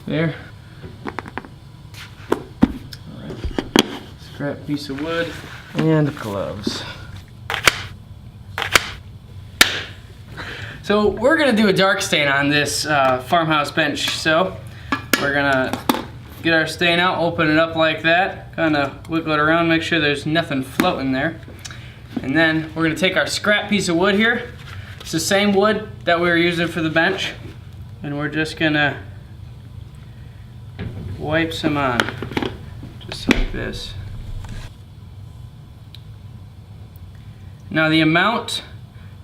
There. Alright. Scrap piece of wood. And gloves. So we're gonna do a dark stain on this farmhouse bench. So we're gonna get our stain out, open it up like that, kind of wiggle it around, make sure there's nothing floating there. And then we're gonna take our scrap piece of wood here. It's the same wood that we were using for the bench. And we're just gonna wipe some on, just like this. Now the amount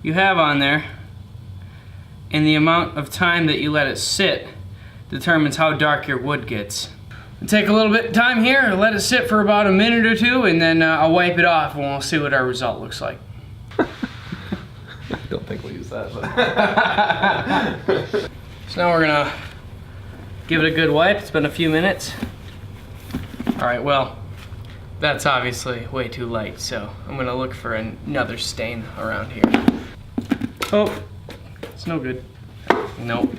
you have on there and the amount of time that you let it sit determines how dark your wood gets. We'll take a little bit of time here, let it sit for about a minute or two, and then I'll wipe it off and we'll see what our result looks like. I don't think we'll use that, but... So now we're gonna give it a good wipe. It's been a few minutes. All right, well, that's obviously way too light, so I'm gonna look for another stain around here. Oh, it's no good. Nope.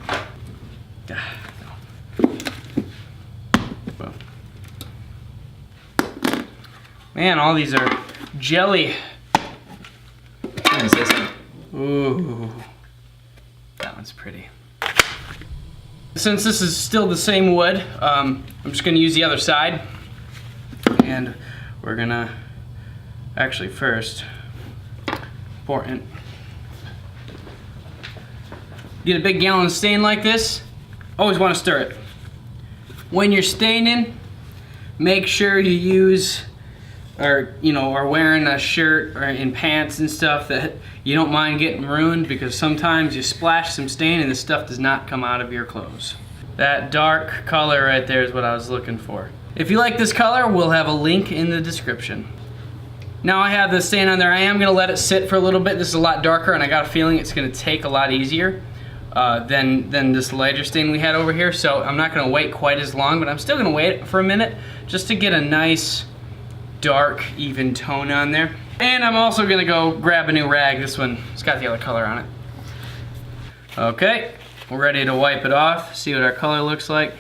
Man, all these are jelly. What is this one? Ooh, that one's pretty. Since this is still the same wood, I'm just gonna use the other side. And we're gonna, actually first, important, get a big gallon of stain like this, always wanna stir it. When you're staining, make sure you use, or are wearing a shirt or in pants and stuff that you don't mind getting ruined, because sometimes you splash some stain and the stuff does not come out of your clothes. That dark color right there is what I was looking for. If you like this color, we'll have a link in the description. Now I have the stain on there. I am gonna let it sit for a little bit. This is a lot darker and I got a feeling it's gonna take a lot easier than this lighter stain we had over here. So I'm not gonna wait quite as long, but I'm still gonna wait for a minute just to get a nice dark, even tone on there. And I'm also gonna go grab a new rag. This one, it's got the other color on it. Okay, we're ready to wipe it off, see what our color looks like.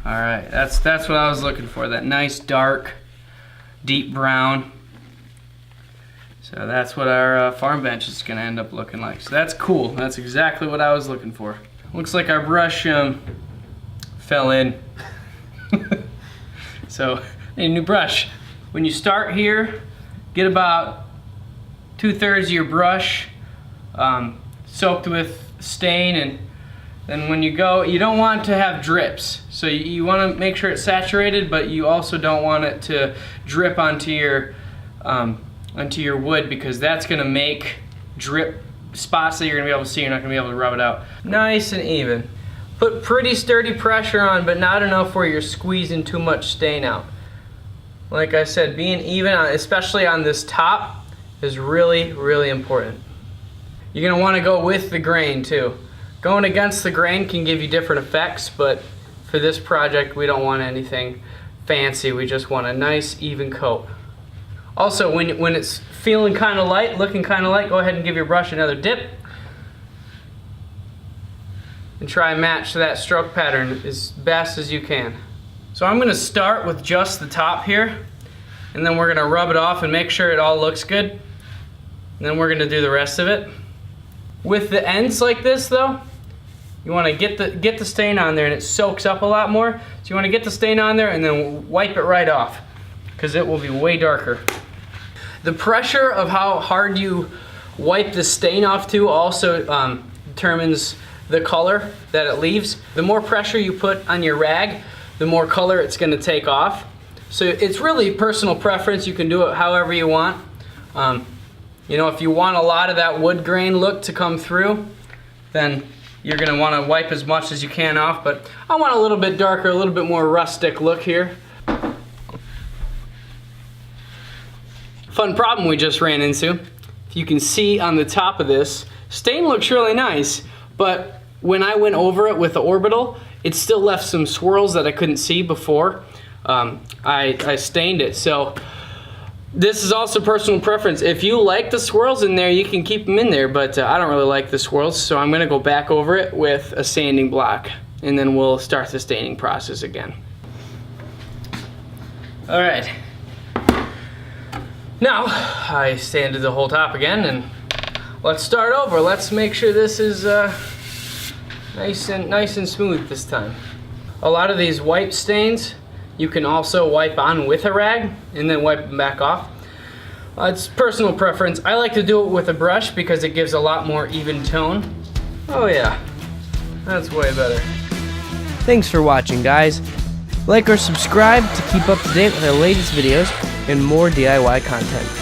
All right, that's what I was looking for, that nice dark, deep brown. So that's what our farm bench is gonna end up looking like. So that's cool, that's exactly what I was looking for. Looks like our brush fell in. So, a new brush. When you start here, get about 2/3 of your brush soaked with stain, and then when you go, you don't want to have drips. So you want to make sure it's saturated, but you also don't want it to drip onto your wood, because that's going to make drip spots that you're going to be able to see. You're not going to be able to rub it out. Nice and even. Put pretty sturdy pressure on, but not enough where you're squeezing too much stain out. Like I said, being even, especially on this top, is really, really important. You're gonna wanna go with the grain too. Going against the grain can give you different effects, but for this project, we don't want anything fancy. We just want a nice, even coat. Also, when it's feeling kinda light, looking kinda light, go ahead and give your brush another dip. And try and match that stroke pattern as best as you can. So I'm gonna start with just the top here, and then we're gonna rub it off and make sure it all looks good. And then we're gonna do the rest of it. With the ends like this though, you wanna get the stain on there and it soaks up a lot more. So you wanna get the stain on there and then wipe it right off, because it will be way darker. The pressure of how hard you wipe the stain off to also determines the color that it leaves. The more pressure you put on your rag, the more color it's gonna take off. So it's really personal preference. You can do it however you want. If you want a lot of that wood grain look to come through, then you're gonna wanna wipe as much as you can off, but I want a little bit darker, a little bit more rustic look here. Fun problem we just ran into. If you can see on the top of this, stain looks really nice, but when I went over it with the orbital, it still left some swirls that I couldn't see before I stained it. So this is also personal preference. If you like the swirls in there, you can keep them in there, but I don't really like the swirls, so I'm gonna go back over it with a sanding block. and then we'll start the staining process again. All right. Now, I sanded the whole top again, and let's start over. Let's make sure this is nice and smooth this time. A lot of these wipe stains, you can also wipe on with a rag and then wipe them back off. It's personal preference. I like to do it with a brush because it gives a lot more even tone. Oh yeah, that's way better. Thanks for watching, guys. Like or subscribe to keep up to date with our latest videos and more DIY content.